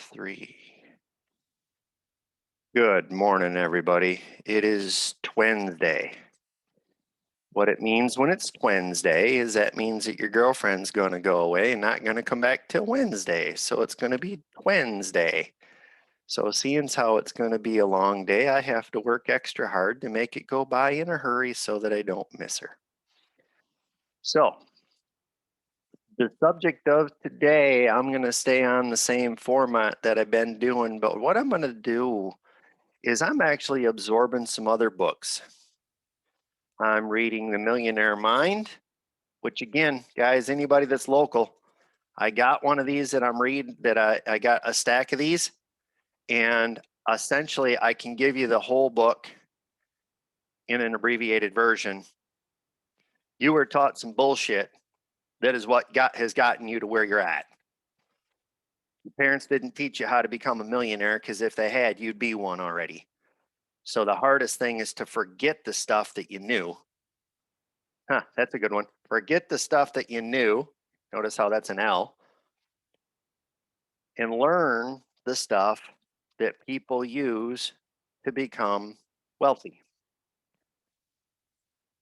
3. Good morning, everybody. It is Wednesday. What it means when it's Wednesday is that means that your girlfriend's going to go away and not going to come back till Wednesday. So it's going to be Wednesday. So seeing as how it's going to be a long day, I have to work extra hard to make it go by in a hurry so that I don't miss her. So the subject of today, I'm going to stay on the same format that I've been doing, but what I'm going to do is I'm actually absorbing some other books. I'm reading The Millionaire Mind, which again, guys, anybody that's local, I got one of these that I'm reading, that I got a stack of these, and essentially I can give you the whole book in an abbreviated version. You were taught some bullshit. That is what has gotten you to where you're at. Your parents didn't teach you how to become a millionaire, because if they had, you'd be one already. So the hardest thing is to forget the stuff that you knew. That's a good one. Forget the stuff that you knew. Notice how that's an L. And learn the stuff that people use to become wealthy.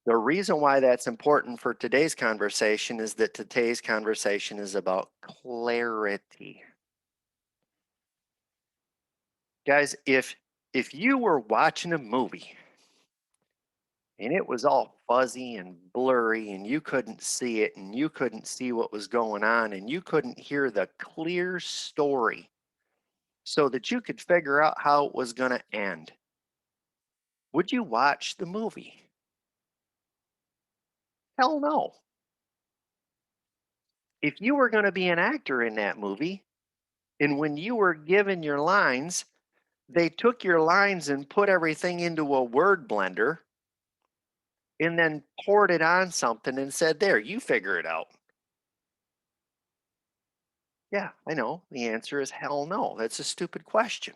The reason why that's important for today's conversation is that today's conversation is about clarity. Guys, if you were watching a movie and it was all fuzzy and blurry and you couldn't see it and you couldn't see what was going on and you couldn't hear the clear story so that you could figure out how it was going to end, would you watch the movie? Hell no. If you were going to be an actor in that movie, and when you were given your lines, they took your lines and put everything into a word blender and then poured it on something and said, there, you figure it out. Yeah, I know. The answer is hell no. That's a stupid question.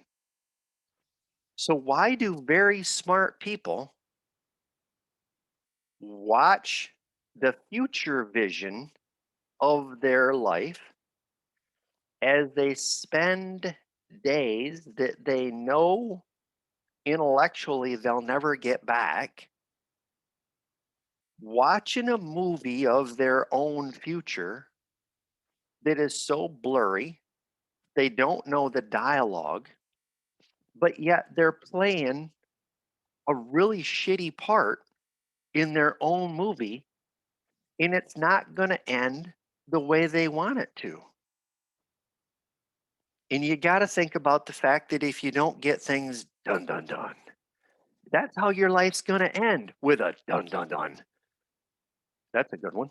So why do very smart people watch the future vision of their life as they spend days that they know intellectually they'll never get back, watching a movie of their own future that is so blurry, they don't know the dialogue, but yet they're playing a really shitty part in their own movie, and it's not going to end the way they want it to. And you got to think about the fact that if you don't get things done, done, done, that's how your life's going to end, with a dun, dun, dun. That's a good one.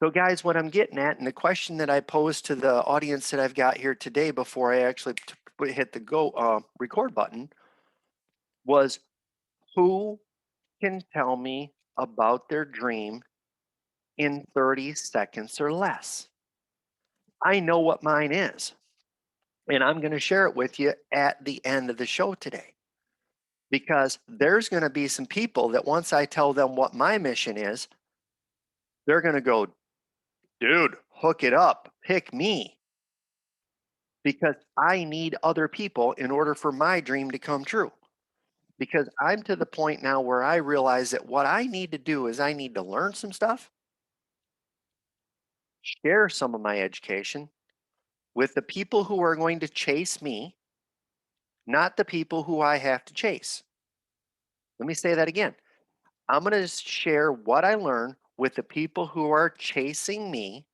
So, guys, what I'm getting at, and the question that I posed to the audience that I've got here today before I actually hit the go record button, was who can tell me about their dream in 30 seconds or less? I know what mine is, and I'm going to share it with you at the end of the show today. Because there's going to be some people that once I tell them what my mission is, they're going to go, dude, hook it up, pick me. Because I need other people in order for my dream to come true. Because I'm to the point now where I realize that what I need to do is I need to learn some stuff, share some of my education with the people who are going to chase me, not the people who I have to chase. Let me say that again. I'm going to share what I learn with the people who are chasing me,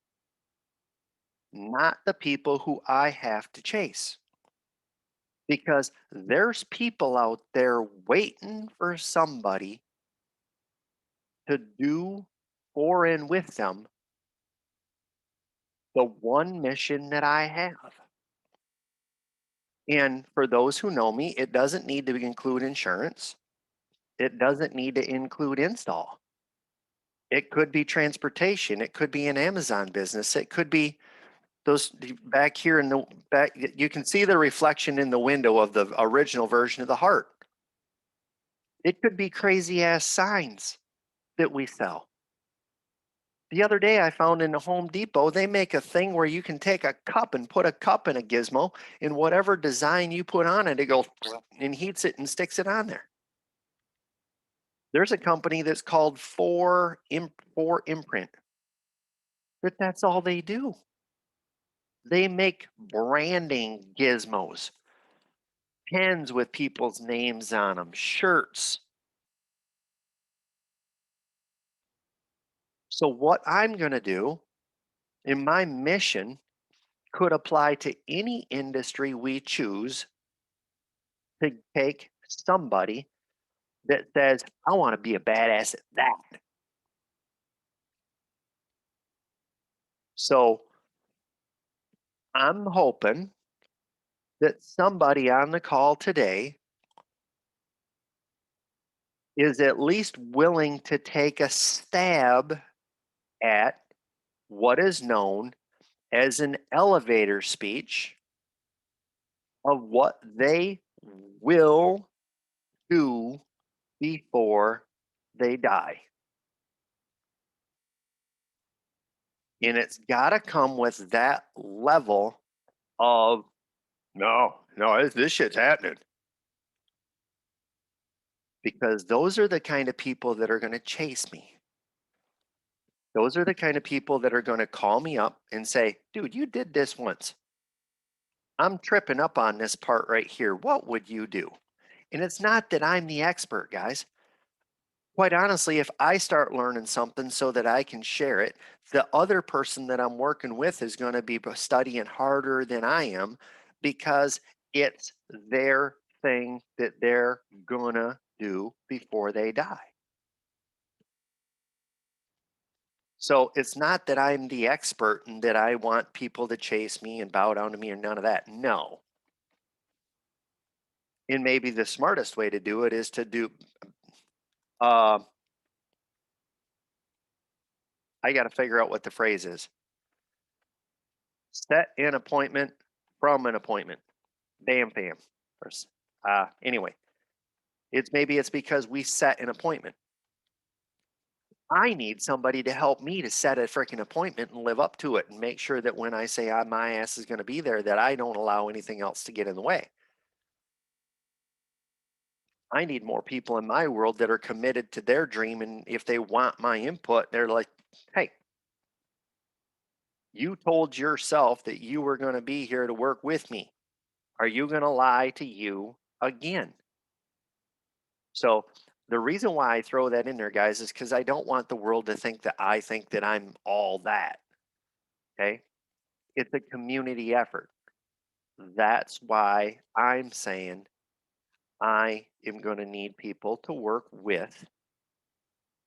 not the people who I have to chase. Because there's people out there waiting for somebody to do for and with them the one mission that I have. And for those who know me, it doesn't need to include insurance. It doesn't need to include install. It could be transportation. It could be an Amazon business. It could be those back here in the back. You can see the reflection in the window of the original version of the heart. It could be crazy ass signs that we sell. The other day I found in the Home Depot, they make a thing where you can take a cup and put a cup in a gizmo, and whatever design you put on it, it goes and heats it and sticks it on there. There's a company that's called 4imprint, but that's all they do. They make branding gizmos, pens with people's names on them, shirts. So what I'm going to do in my mission could apply to any industry we choose to take somebody that says, I want to be a badass at that. So I'm hoping that somebody on the call today is at least willing to take a stab at what is known as an elevator speech of what they will do before they die. And it's got to come with that level of no, this shit's happening. Because those are the kind of people that are going to chase me. Those are the kind of people that are going to call me up and say, dude, you did this once. I'm tripping up on this part right here. What would you do? And it's not that I'm the expert, guys. Quite honestly, if I start learning something so that I can share it, the other person that I'm working with is going to be studying harder than I am because it's their thing that they're going to do before they die. So it's not that I'm the expert and that I want people to chase me and bow down to me or none of that. No. And maybe the smartest way to do it is to do I got to figure out what the phrase is. Set an appointment from an appointment. Bam, bam. Anyway, maybe it's because we set an appointment. I need somebody to help me to set a freaking appointment and live up to it and make sure that when I say my ass is going to be there, that I don't allow anything else to get in the way. I need more people in my world that are committed to their dream. And if they want my input, they're like, hey, you told yourself that you were going to be here to work with me. Are you going to lie to you again? So the reason why I throw that in there, guys, is because I don't want the world to think that I think that I'm all that. Okay. It's a community effort. That's why I'm saying I am going to need people to work with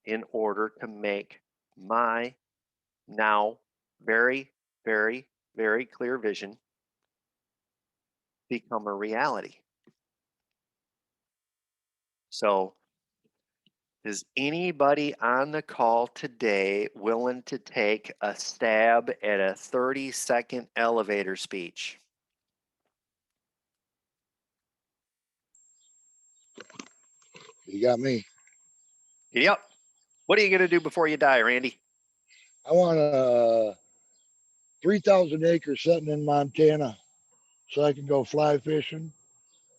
in order to make my now very, very, very clear vision become a reality. So, is anybody on the call today willing to take a stab at a 30-second elevator speech? You got me. Yep. What are you going to do before you die, Randy? I want a 3,000 acres sitting in Montana so I can go fly fishing.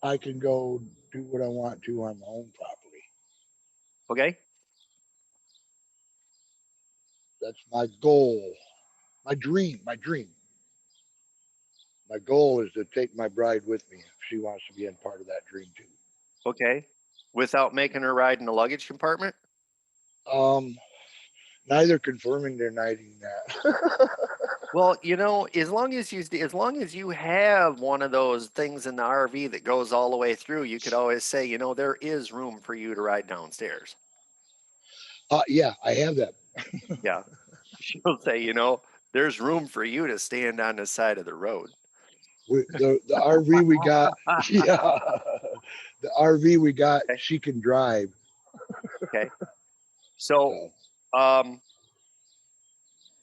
I can go do what I want to on my own property. Okay. That's my goal, my dream. My goal is to take my bride with me if she wants to be in part of that dream too. Okay. Without making her ride in the luggage compartment? Neither confirming nor denying that. Well, as long as you have one of those things in the RV that goes all the way through, you could always say, there is room for you to ride downstairs. Yeah, I have that. Yeah. She'll say, there's room for you to stand on the side of the road. The RV we got, yeah, the RV we got, Okay. she can drive. Okay. So,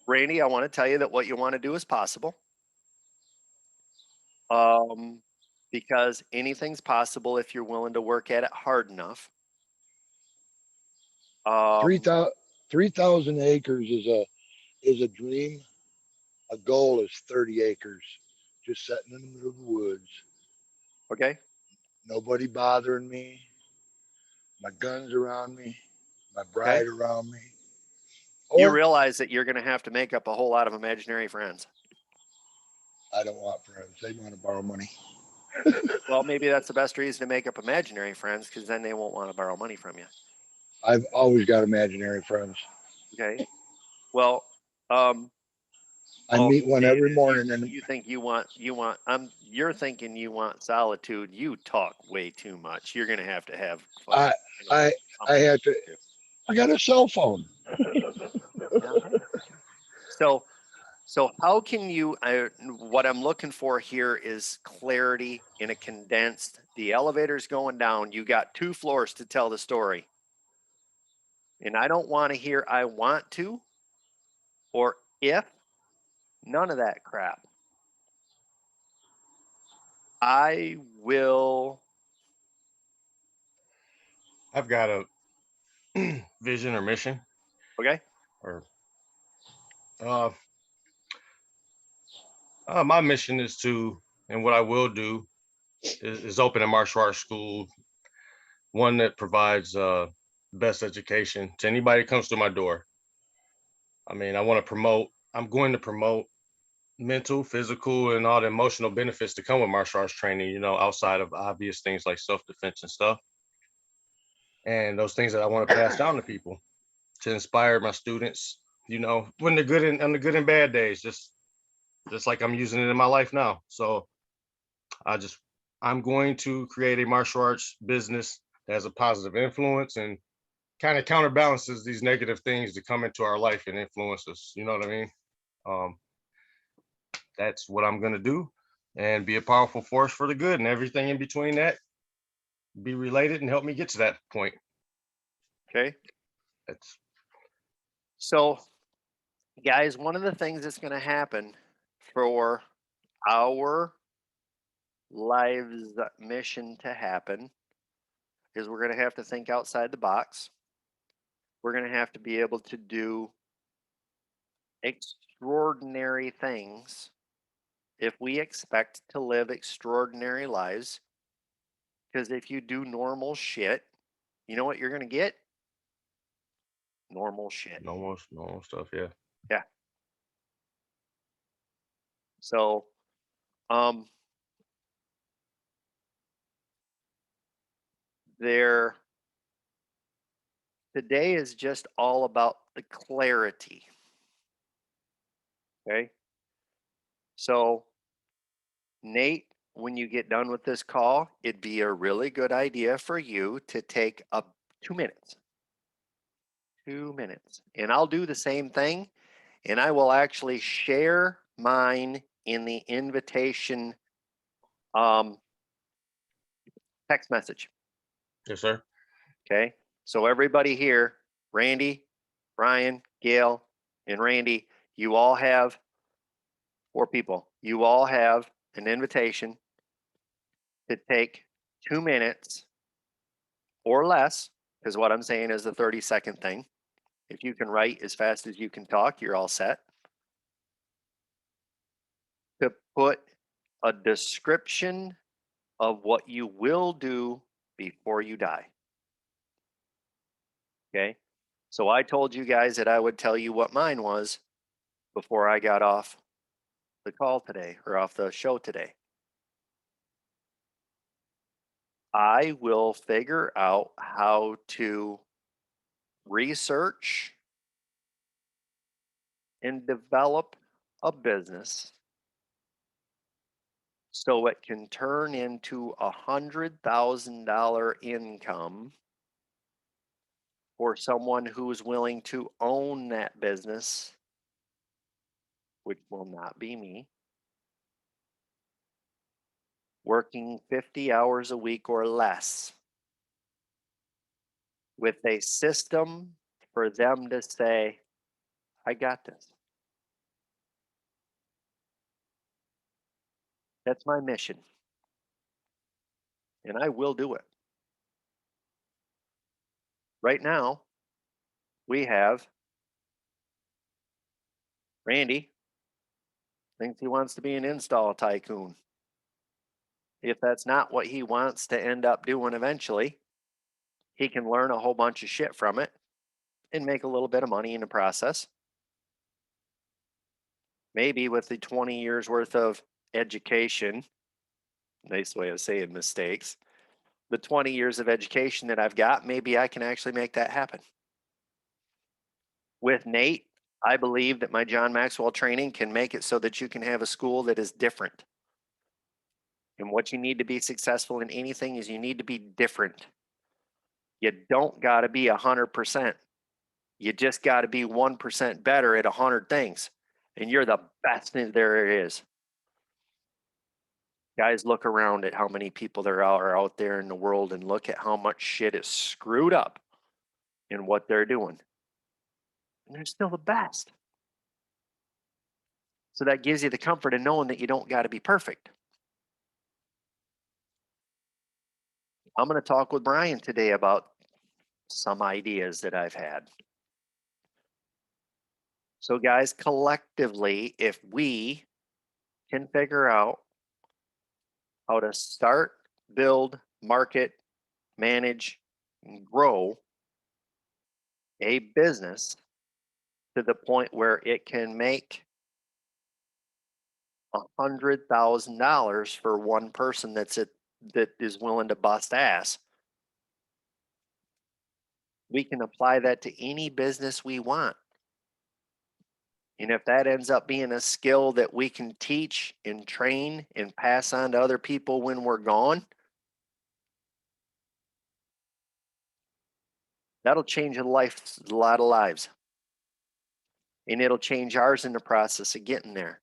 Randy, I want to tell you that what you want to do is possible. Because anything's possible if you're willing to work at it hard enough. 3,000 acres is is a dream. A goal is 30 acres, just sitting in the middle of the woods. Okay. Nobody bothering me. My guns around me. My Okay. bride around me. You Or realize that you're going to have to make up a whole lot of imaginary friends. I don't want friends. They want to borrow money. Well, maybe that's the best reason to make up imaginary friends, because then they won't want to borrow money from you. I've always got imaginary friends. Okay. Well, I oh, meet one every Jesus, morning, and you think you're thinking you want solitude. You talk way too much. You're going to have fucking, I I I somebody had to. to. I got a cell phone. Okay. So, so how can you, what I'm looking for here is clarity in a condensed, the elevator's going down. You got 2 floors to tell the story. And I don't want to hear I want to or if, none of that crap. I will. I've got a vision or mission, Okay. or uh, my mission is to, and what I will do is open a martial arts school, one that provides best education to anybody that comes to my door. I mean, I'm going to promote mental, physical, and all the emotional benefits that come with martial arts training, outside of obvious things like self-defense and stuff. And those things that I want to pass down to people to inspire my students, when they're good on the good and bad days, just like I'm using it in my life now. So I just I'm going to create a martial arts business that has a positive influence and kind of counterbalances these negative things that come into our life and influence us. You know what I mean? Um, that's what I'm gonna do, and be a powerful force for the good, and everything in between that be related and help me get to that point. Okay. That's So, guys, one of the things that's going to happen for our lives mission to happen is we're going to have to think outside the box. We're going to have to be able to do extraordinary things if we expect to live extraordinary lives. Because if you do normal shit, you know what you're going to get? Normal shit. normal stuff. Yeah. Yeah. So, um, there, today is just all about the clarity. Okay. So, Nate, when you get done with this call, it'd be a really good idea for you to take 2 minutes. 2 minutes. And I'll do the same thing. And I will actually share mine in the invitation um, text message. Yes, sir. Okay. So everybody here, Randy, Brian, Gail, and Randy, you all have 4 people. You all have an invitation to take 2 minutes or less, because what I'm saying is the 30-second thing. If you can write as fast as you can talk, you're all set. To put a description of what you will do before you die. Okay. So I told you guys that I would tell you what mine was before I got off the call today or off the show today. I will figure out how to research and develop a business so it can turn into $100,000 income for someone who's willing to own that business, which will not be me, working 50 hours a week or less, with a system for them to say, I got this. That's my mission. And I will do it. Right now, we have Randy thinks he wants to be an install tycoon. If that's not what he wants to end up doing eventually, he can learn a whole bunch of shit from it and make a little bit of money in the process. Maybe with the 20 years worth of education, nice way of saying mistakes, the 20 years of education that I've got, maybe I can actually make that happen. With Nate, I believe that my John Maxwell training can make it so that you can have a school that is different. And what you need to be successful in anything is you need to be different. You don't got to be 100%. You just got to be 1% better at 100 things. And you're the best thing there is. Guys, look around at how many people there are out there in the world and look at how much shit is screwed up in what they're doing. And they're still the best. So that gives you the comfort of knowing that you don't got to be perfect. I'm going to talk with Brian today about some ideas that I've had. So, guys, collectively, if we can figure out how to start, build, market, manage, and grow a business to the point where it can make $100,000 for one person that is willing to bust ass, we can apply that to any business we want. And if that ends up being a skill that we can teach and train and pass on to other people when we're gone, that'll change a lot of lives. And it'll change ours in the process of getting there.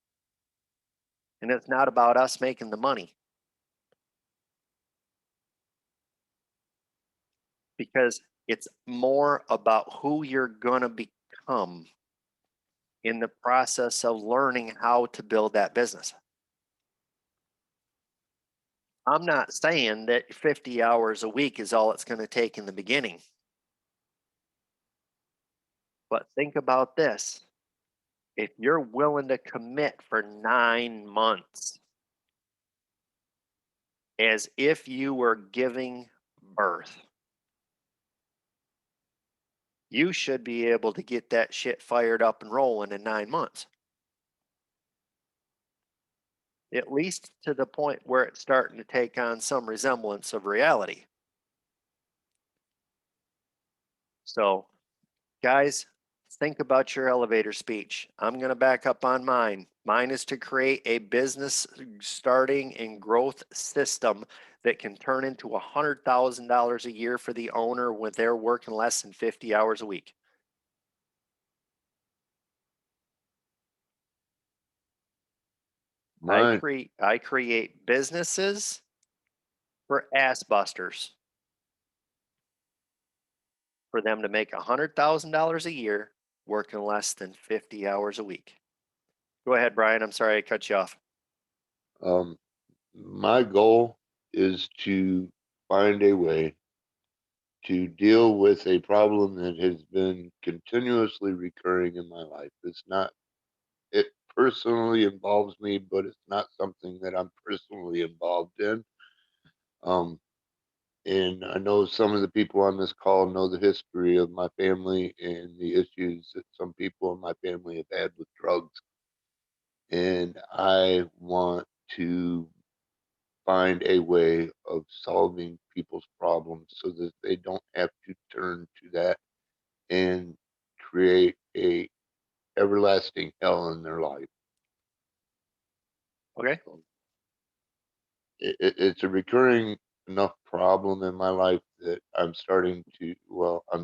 And it's not about us making the money. Because it's more about who you're going to become in the process of learning how to build that business. I'm not saying that 50 hours a week is all it's going to take in the beginning. But think about this. If you're willing to commit for 9 months as if you were giving birth, you should be able to get that shit fired up and rolling in 9 months. At least to the point where it's starting to take on some resemblance of reality. So, guys, think about your elevator speech. I'm going to back up on mine. Mine is to create a business starting and growth system that can turn into $100,000 a year for the owner when they're working less than 50 hours a week. I create businesses for ass busters for them to make $100,000 a year working less than 50 hours a week. Go ahead, Brian. I'm sorry I cut you off. My goal is to find a way to deal with a problem that has been continuously recurring in my life. It personally involves me, but it's not something that I'm personally involved in. And I know some of the people on this call know the history of my family and the issues that some people in my family have had with drugs. And I want to find a way of solving people's problems so that they don't have to turn to that and create a everlasting hell in their life. Okay. It's a recurring enough problem in my life that I'm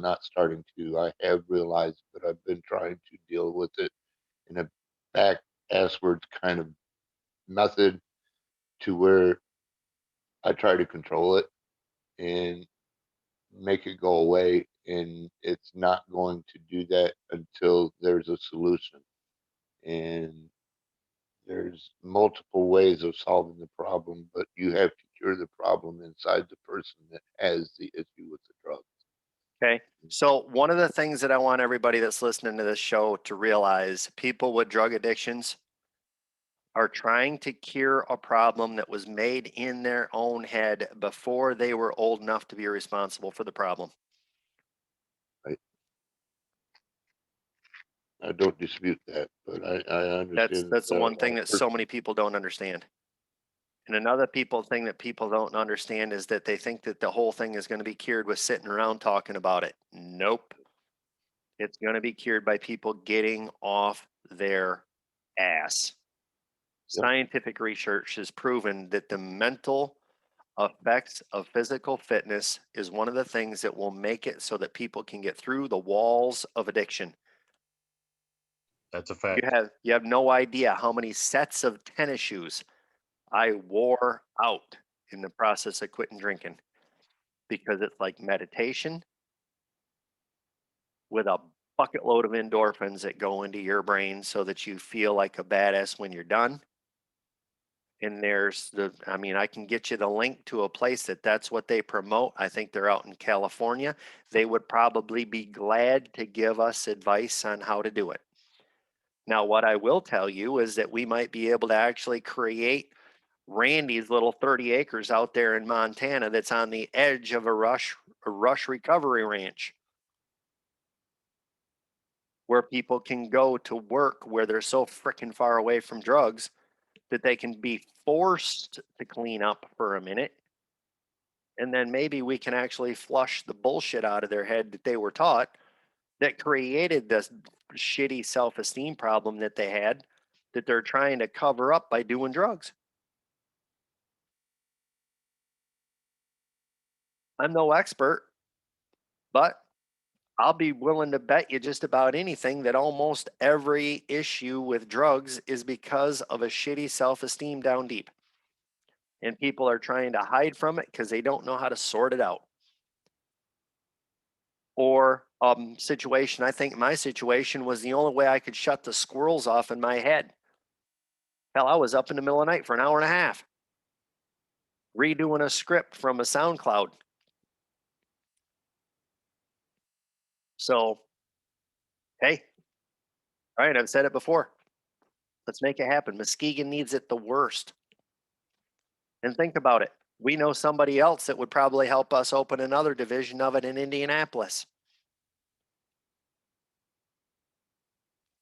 not starting to, I have realized, but I've been trying to deal with it in a back asswards kind of method to where I try to control it and make it go away, and it's not going to do that until there's a solution. And there's multiple ways of solving the problem, but you have to cure the problem inside the person that has the issue with the drug. Okay. So one of the things that I want everybody that's listening to this show to realize, people with drug addictions are trying to cure a problem that was made in their own head before they were old enough to be responsible for the problem. I don't dispute that, but I understand. That's the one thing our that so many people don't understand. And another thing that people don't understand is that they think that the whole thing is going to be cured with sitting around talking about it. Nope. It's going to be cured by people getting off their ass. Yep. Scientific research has proven that the mental effects of physical fitness is one of the things that will make it so that people can get through the walls of addiction. That's a fact. You have no idea how many sets of tennis shoes I wore out in the process of quitting drinking, because it's like meditation with a bucket load of endorphins that go into your brain so that you feel like a badass when you're done. And I can get you the link to a place that's what they promote. I think they're out in California. They would probably be glad to give us advice on how to do it. Now, what I will tell you is that we might be able to actually create Randy's little 30 acres out there in Montana that's on the edge of a rush recovery ranch, where people can go to work where they're so freaking far away from drugs that they can be forced to clean up for a minute. And then maybe we can actually flush the bullshit out of their head that they were taught that created this shitty self-esteem problem that they had, that they're trying to cover up by doing drugs. I'm no expert, but I'll be willing to bet you just about anything that almost every issue with drugs is because of a shitty self-esteem down deep. And people are trying to hide from it because they don't know how to sort it out. Or situation, I think my situation was the only way I could shut the squirrels off in my head. Hell, I was up in the middle of the night for an hour and a half redoing a script from a SoundCloud. So, hey, all right, I've said it before. Let's make it happen. Muskegon needs it the worst. And think about it. We know somebody else that would probably help us open another division of it in Indianapolis.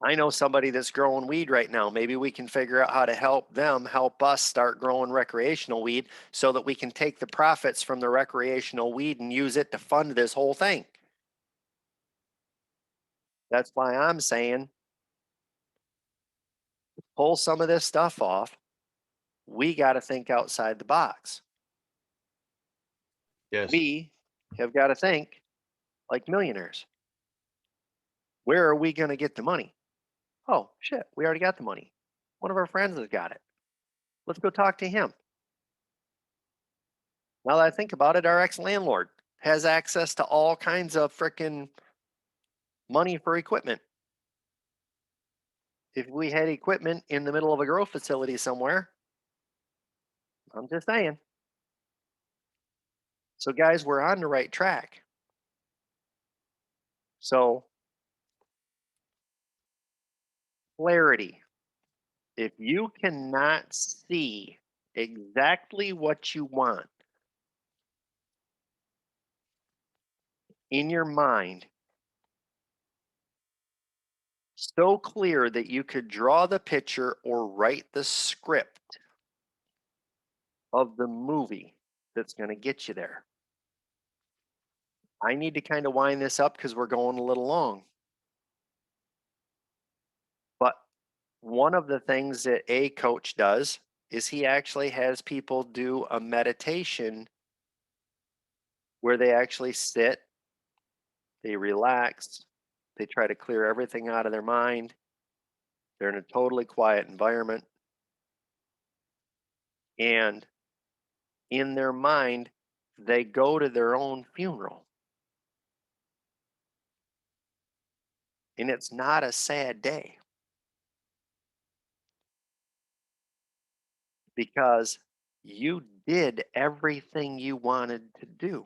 I know somebody that's growing weed right now. Maybe we can figure out how to help them help us start growing recreational weed so that we can take the profits from the recreational weed and use it to fund this whole thing. That's why I'm saying pull some of this stuff off. We got to think outside the box. Yes. We have got to think like millionaires. Where are we going to get the money? Oh, shit, we already got the money. One of our friends has got it. Let's go talk to him. Now that I think about it, our ex-landlord has access to all kinds of freaking money for equipment. If we had equipment in the middle of a grow facility somewhere, I'm just saying. So guys, we're on the right track. So clarity. If you cannot see exactly what you want in your mind, so clear that you could draw the picture or write the script of the movie that's going to get you there. I need to kind of wind this up because we're going a little long. But one of the things that a coach does is he actually has people do a meditation where they actually sit, they relax, they try to clear everything out of their mind. They're in a totally quiet environment. And in their mind, they go to their own funeral. And it's not a sad day because you did everything you wanted to do.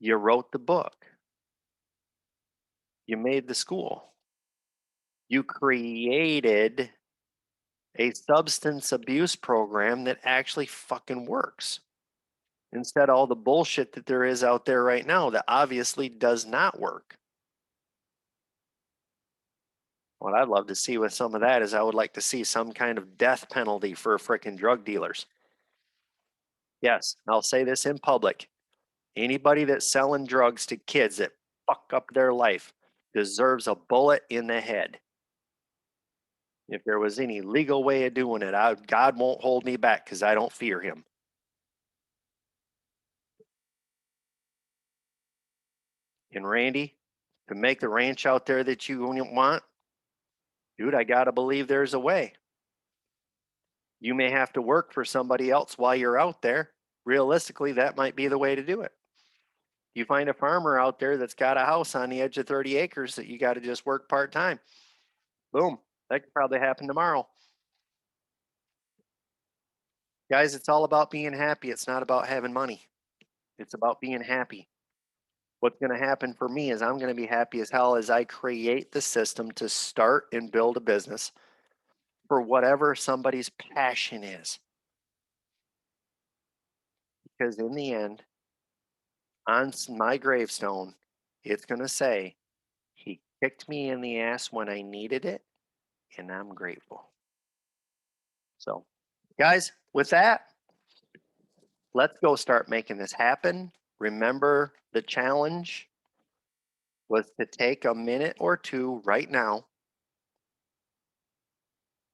You wrote the book. You made the school. You created a substance abuse program that actually fucking works. Instead of all the bullshit that there is out there right now that obviously does not work. What I'd love to see with some of that is I would like to see some kind of death penalty for frickin' drug dealers. Yes, I'll say this in public. Anybody that's selling drugs to kids that fuck up their life deserves a bullet in the head. If there was any legal way of doing it, God won't hold me back because I don't fear him. And Randy, to make the ranch out there that you want, dude, I got to believe there's a way. You may have to work for somebody else while you're out there. Realistically, that might be the way to do it. You find a farmer out there that's got a house on the edge of 30 acres that you got to just work part-time. Boom. That could probably happen tomorrow. Guys, it's all about being happy. It's not about having money. It's about being happy. What's going to happen for me is I'm going to be happy as hell as I create the system to start and build a business for whatever somebody's passion is. Because in the end, on my gravestone, it's going to say, he kicked me in the ass when I needed it, and I'm grateful. So, guys, with that, let's go start making this happen. Remember, the challenge was to take a minute or two right now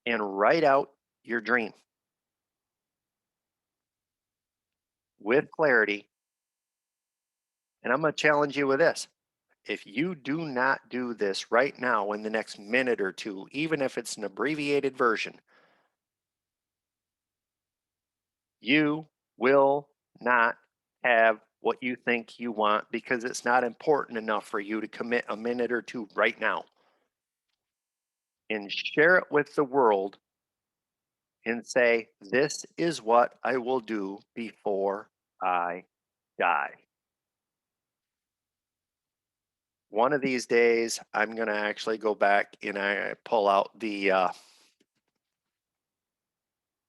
and write out your dream with clarity. And I'm going to challenge you with this. If you do not do this right now in the next minute or two, even if it's an abbreviated version, you will not have what you think you want because it's not important enough for you to commit a minute or two right now. And share it with the world and say, this is what I will do before I die. One of these days, I'm going to actually go back and I pull out the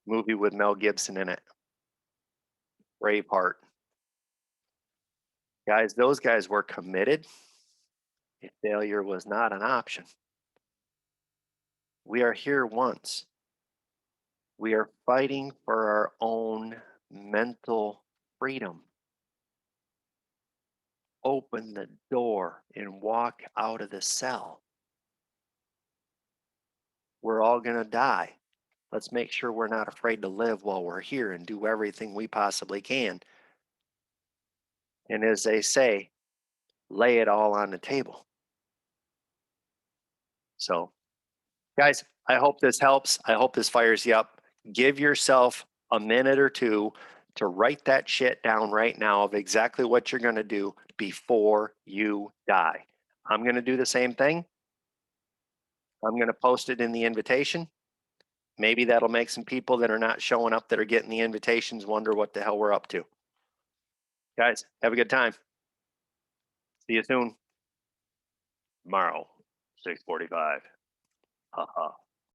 movie with Mel Gibson in it, Braveheart. Guys, those guys were committed. Failure was not an option. We are here once. We are fighting for our own mental freedom. Open the door and walk out of the cell. We're all going to die. Let's make sure we're not afraid to live while we're here and do everything we possibly can. And as they say, lay it all on the table. So, guys, I hope this helps. I hope this fires you up. Give yourself a minute or two to write that shit down right now of exactly what you're going to do before you die. I'm going to do the same thing. I'm going to post it in the invitation. Maybe that'll make some people that are not showing up that are getting the invitations wonder what the hell we're up to. Guys, have a good time. See you soon. Tomorrow, 6:45. Haha.